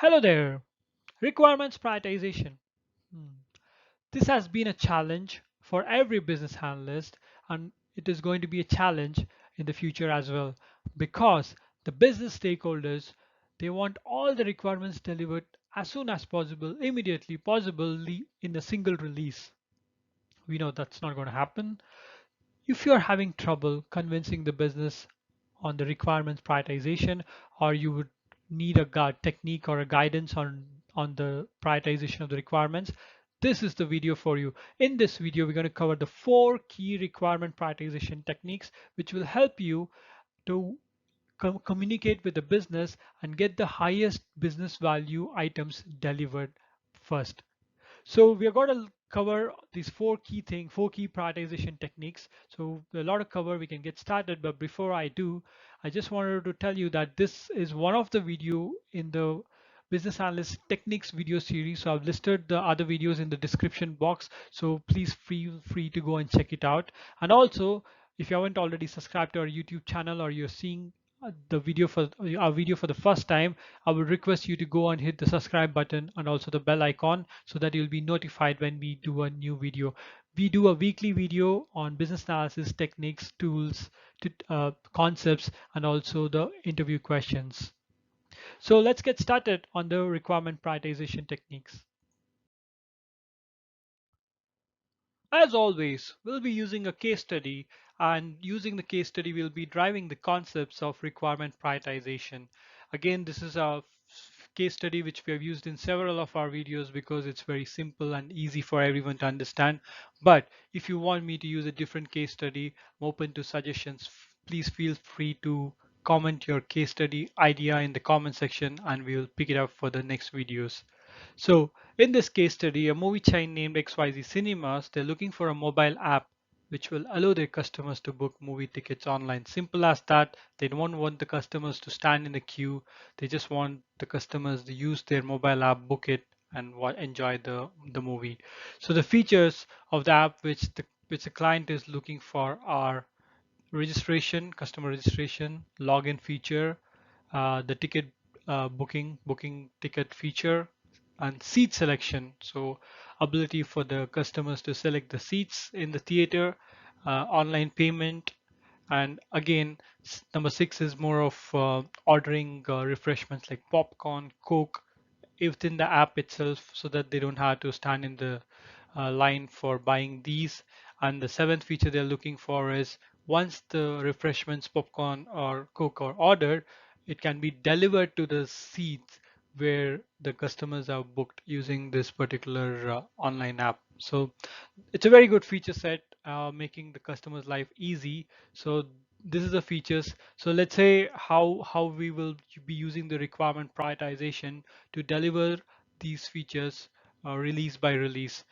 Hello there. Requirements prioritization. Hmm. This has been a challenge for every business analyst, and it is going to be a challenge in the future as well because the business stakeholders they want all the requirements delivered as soon as possible, immediately, possibly in a single release. We know that's not going to happen. If you're having trouble convincing the business on the requirements prioritization, or you would need a technique or a guidance on the prioritization of the requirements, this is the video for you. In this video, we're going to cover the 4 key requirement prioritization techniques, which will help you to communicate with the business and get the highest business value items delivered first. So we are going to cover these 4 key prioritization techniques. So a lot of cover, we can get started. But before I do, I just wanted to tell you that this is one of the video in the Business Analyst Techniques video series. So I've listed the other videos in the description box. So please feel free to go and check it out. And also, if you haven't already subscribed to our YouTube channel or you're seeing the video for our video for the first time, I would request you to go and hit the subscribe button and also the bell icon so that you'll be notified when we do a new video. We do a weekly video on business analysis techniques, tools, concepts, and also the interview questions. So let's get started on the requirement prioritization techniques. As always, we'll be using a case study, and using the case study, we'll be driving the concepts of requirement prioritization. Again, this is a case study which we have used in several of our videos because it's very simple and easy for everyone to understand. But if you want me to use a different case study, I'm open to suggestions. Please feel free to comment your case study idea in the comment section and we'll pick it up for the next videos. So in this case study, a movie chain named XYZ Cinemas, they're looking for a mobile app which will allow their customers to book movie tickets online. Simple as that. They don't want the customers to stand in the queue. They just want the customers to use their mobile app, book it, and enjoy the movie. So the features of the app which the client is looking for are registration, customer registration, login feature, the ticket booking ticket feature, and seat selection. So ability for the customers to select the seats in the theater, online payment, and again, number 6 is more of ordering refreshments like popcorn, Coke within the app itself so that they don't have to stand in the line for buying these. And the 7th feature they're looking for is once the refreshments, popcorn or Coke are ordered, it can be delivered to the seats where the customers are booked using this particular online app. So it's a very good feature set, making the customer's life easy. So this is the features. So let's say how we will be using the requirement prioritization to deliver these features release by release.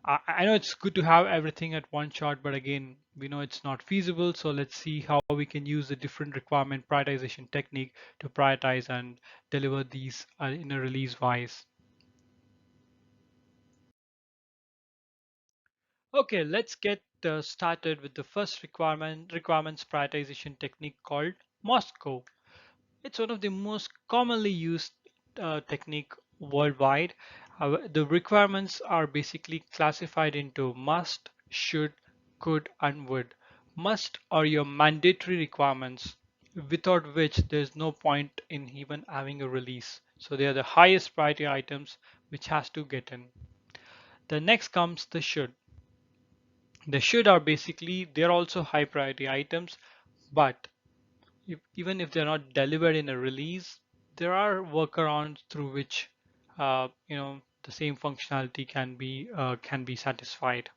I know it's good to have everything at one shot, but again, we know it's not feasible. So let's see how we can use the different requirement prioritization technique to prioritize and deliver these in a release wise. Okay, let's get started with the first requirements prioritization technique called Moscow. It's one of the most commonly used technique worldwide. The requirements are basically classified into must, should, could, and would. Must are your mandatory requirements, without which there's no point in even having a release. So they are the highest priority items which has to get in. The next comes the should. The should are basically they're also high priority items, but even if they're not delivered in a release, there are workarounds through which the same functionality can be satisfied.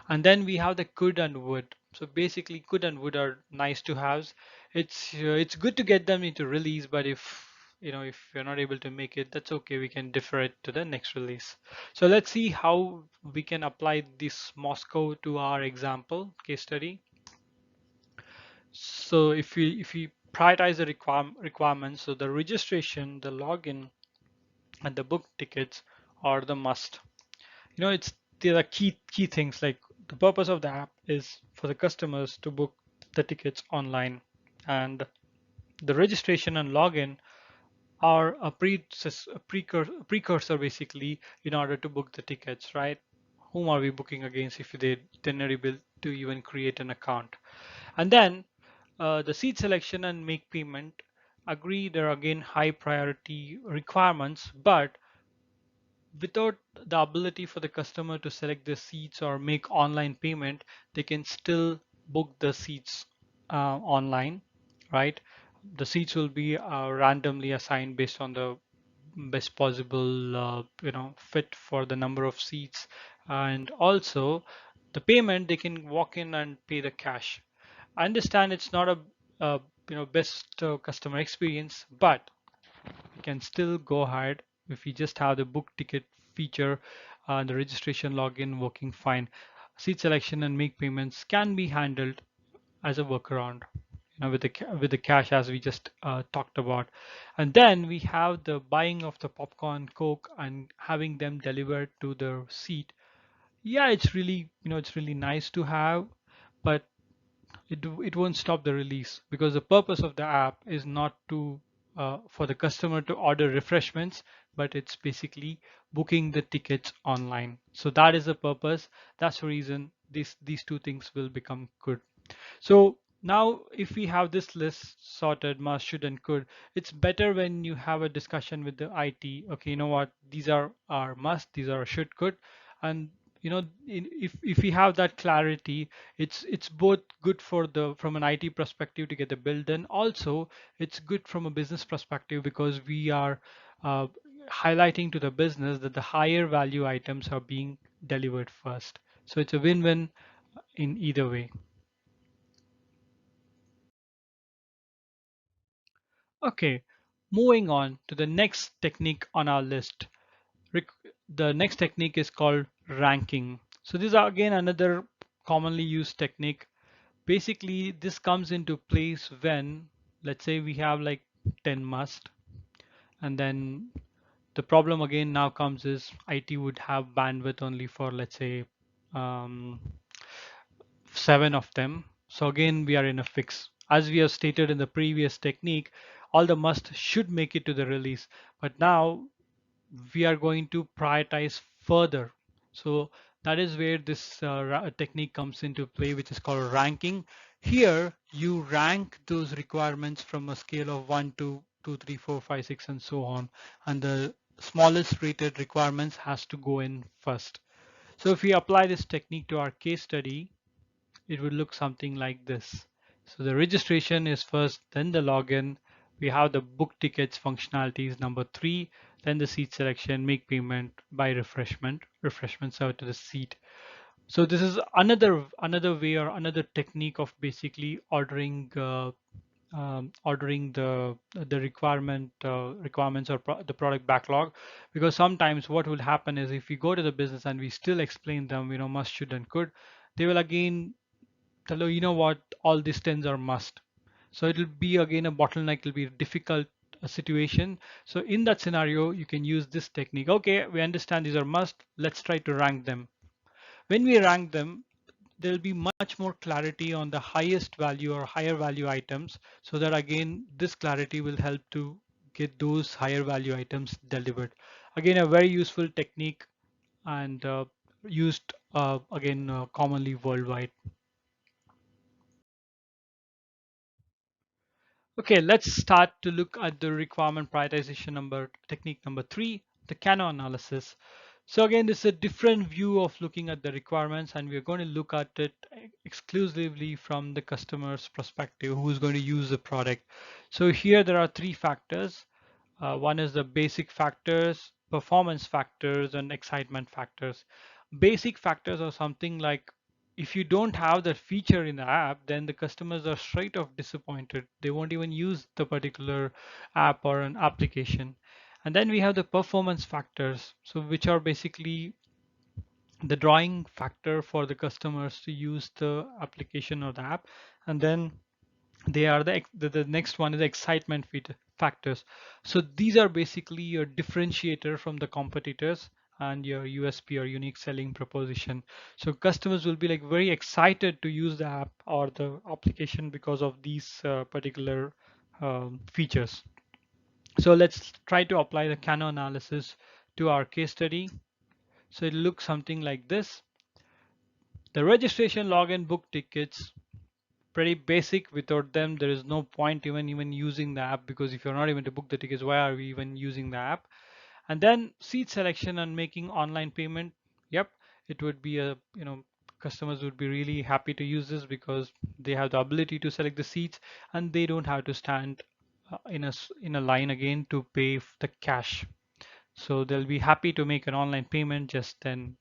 And then we have the could and would. So basically, could and would are nice to have. It's good to get them into release, but if you're not able to make it, that's okay. We can defer it to the next release. So let's see how we can apply this Moscow to our example case study. So if we prioritize the requirements, so the registration, the login, and the book tickets are the must. It's there are key things like the purpose of the app is for the customers to book the tickets online, and the registration and login or a precursor basically in order to book the tickets, right? Whom are we booking against if they didn't able to even create an account? And then the seat selection and make payment, agree there are again high priority requirements, but without the ability for the customer to select the seats or make online payment, they can still book the seats online, right? The seats will be randomly assigned based on the best possible fit for the number of seats, and also the payment they can walk in and pay the cash. I understand it's not a best customer experience, but we can still go ahead if we just have the book ticket feature and the registration login working fine. Seat selection and make payments can be handled as a workaround, with the cash as we just talked about. And then we have the buying of the popcorn, coke, and having them delivered to the seat. Yeah, it's really it's really nice to have, but it won't stop the release because the purpose of the app is not to for the customer to order refreshments, but it's basically booking the tickets online. So that is the purpose. That's the reason these two things will become good. So now if we have this list sorted, must, should, and could, it's better when you have a discussion with the IT. Okay, you know what? These are our must, these are should, could, and if we have that clarity, it's both good for the from an IT perspective to get the build done. Also, it's good from a business perspective because we are uh, highlighting to the business that the higher value items are being delivered first. So it's a win-win in either way. Okay, moving on to the next technique on our list. The next technique is called ranking. So these are again another commonly used technique. Basically, this comes into place when, let's say we have like 10 must, and then the problem again now comes is IT would have bandwidth only for, let's say, um, 7 of them. So again, we are in a fix. As we have stated in the previous technique, all the must should make it to the release. But now we are going to prioritize further. So that is where this technique comes into play, which is called ranking. Here, you rank those requirements from a scale of 1 to 2, 3, 4, 5, 6, and so on. And the smallest rated requirements has to go in first. So if we apply this technique to our case study, it would look something like this. So the registration is first, then the login. We have the book tickets functionality is number 3, then the seat selection, make payment, buy refreshment served to the seat. So this is another way or another technique of basically ordering the requirements or the product backlog, because sometimes what will happen is if we go to the business and we still explain them must, should, and could, they will again tell you, you know what, all these 10s are must. So it'll be again a bottleneck, it'll be a difficult situation. So in that scenario, you can use this technique. Okay, we understand these are must. Let's try to rank them. When we rank them, there'll be much more clarity on the highest value or higher value items, so that again, this clarity will help to get those higher value items delivered. Again, a very useful technique and used again commonly worldwide. Okay, let's start to look at the requirement prioritization technique number 3, the Kano analysis. So again, this is a different view of looking at the requirements, and we're going to look at it exclusively from the customer's perspective, who's going to use the product. So here there are 3 factors. One is the basic factors, performance factors, and excitement factors. Basic factors are something like, if you don't have that feature in the app, then the customers are straight off disappointed. They won't even use the particular app or an application. And then we have the performance factors, so which are basically the drawing factor for the customers to use the application or the app. And then they are the next one is excitement factors. So these are basically your differentiator from the competitors and your USP or unique selling proposition. So customers will be like very excited to use the app or the application because of these particular features. So let's try to apply the Kano analysis to our case study. So it looks something like this. The registration, login, book tickets, pretty basic. Without them, there is no point even using the app, because if you're not even to book the tickets, why are we even using the app? And then seat selection and making online payment. Yep, it would be a, customers would be really happy to use this because they have the ability to select the seats and they don't have to stand in a line again to pay the cash. So they'll be happy to make an online payment, just then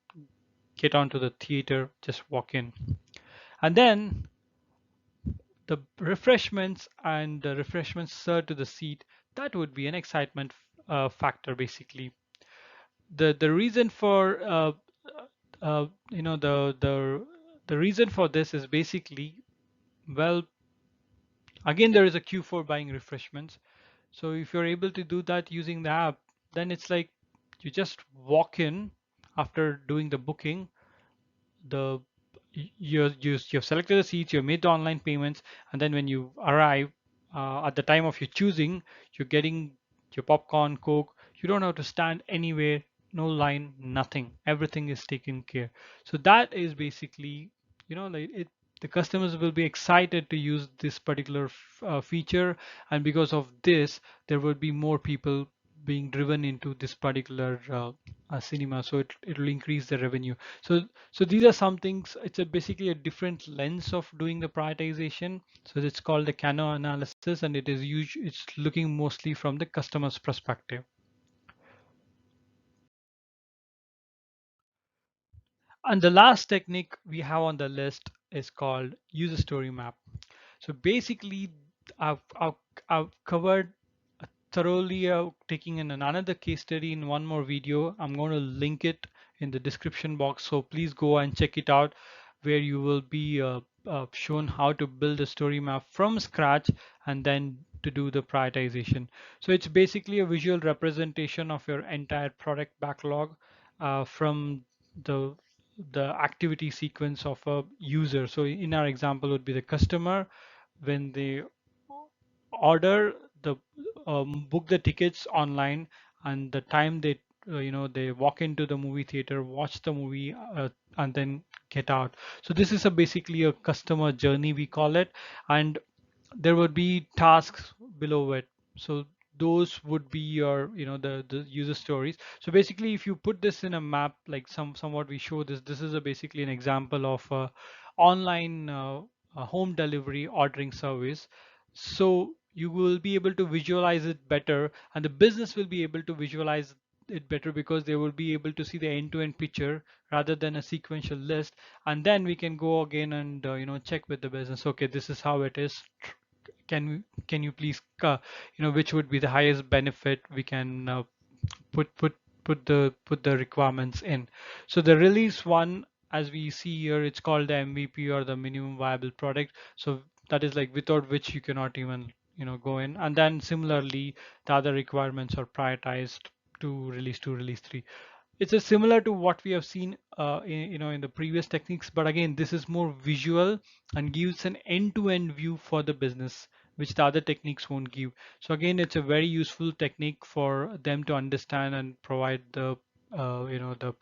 get onto the theater, just walk in. And then the refreshments and the refreshments served to the seat, that would be an excitement factor basically. The reason for the reason for this is basically, well, again, there is a queue for buying refreshments. So if you're able to do that using the app, then it's like you just walk in after doing the booking. The you've selected the seats, you've made the online payments, and then when you arrive at the time of your choosing, you're getting your popcorn, coke. You don't have to stand anywhere, no line, nothing. Everything is taken care. So that is basically, like it. The customers will be excited to use this particular feature, and because of this, there will be more people being driven into this particular cinema. So it will increase the revenue. So these are some things. It's basically a different lens of doing the prioritization. So it's called the Kano analysis, and it's looking mostly from the customer's perspective. And the last technique we have on the list is called user story map. So basically, I've, I've covered thoroughly, taking in another case study in one more video. I'm going to link it in the description box, so please go and check it out, where you will be shown how to build a story map from scratch and then to do the prioritization. So it's basically a visual representation of your entire product backlog, from the activity sequence of a user. So in our example would be the customer. When they order the book the tickets online, and the time they walk into the movie theater, watch the movie, and then get out. So this is basically a customer journey, we call it. And there would be tasks below it. So those would be your, the user stories. So basically, if you put this in a map, like somewhat we show this is basically an example of a online a home delivery ordering service. So you will be able to visualize it better, and the business will be able to visualize it better, because they will be able to see the end-to-end picture rather than a sequential list. And then we can go again and check with the business. Okay, this is how it is. Can you please, which would be the highest benefit we can put put put the requirements in. So the release one, as we see here, it's called the MVP, or the minimum viable product. So that is like without which you cannot even go in. And then similarly, the other requirements are prioritized to release 2, release 3. It's a similar to what we have seen in the previous techniques, but again, this is more visual and gives an end-to-end view for the business, which the other techniques won't give. So again, it's a very useful technique for them to understand and provide the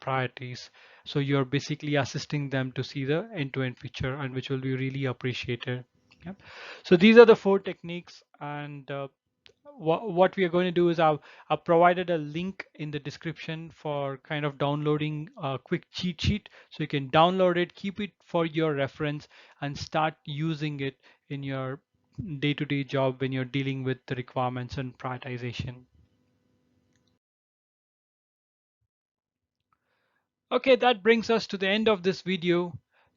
priorities. So you're basically assisting them to see the end-to-end picture, and which will be really appreciated. Yep. So these are the 4 techniques, and what we are going to do is I've provided a link in the description for kind of downloading a quick cheat sheet, so you can download it, keep it for your reference, and start using it in your day-to-day job when you're dealing with the requirements and prioritization. Okay, that brings us to the end of this video.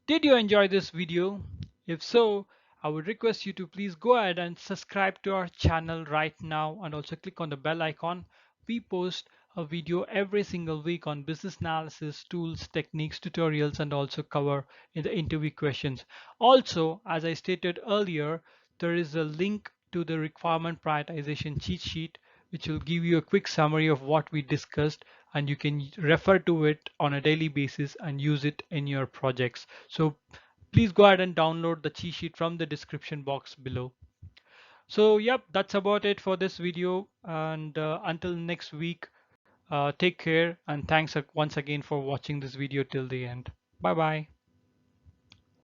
Did you enjoy this video? If so, I would request you to please go ahead and subscribe to our channel right now, and also click on the bell icon. We post a video every single week on business analysis, tools, techniques, tutorials, and also cover in the interview questions. Also, as I stated earlier, there is a link to the requirement prioritization cheat sheet, which will give you a quick summary of what we discussed, and you can refer to it on a daily basis and use it in your projects. So please go ahead and download the cheat sheet from the description box below. So yep, that's about it for this video. And until next week, take care and thanks once again for watching this video till the end. Bye bye.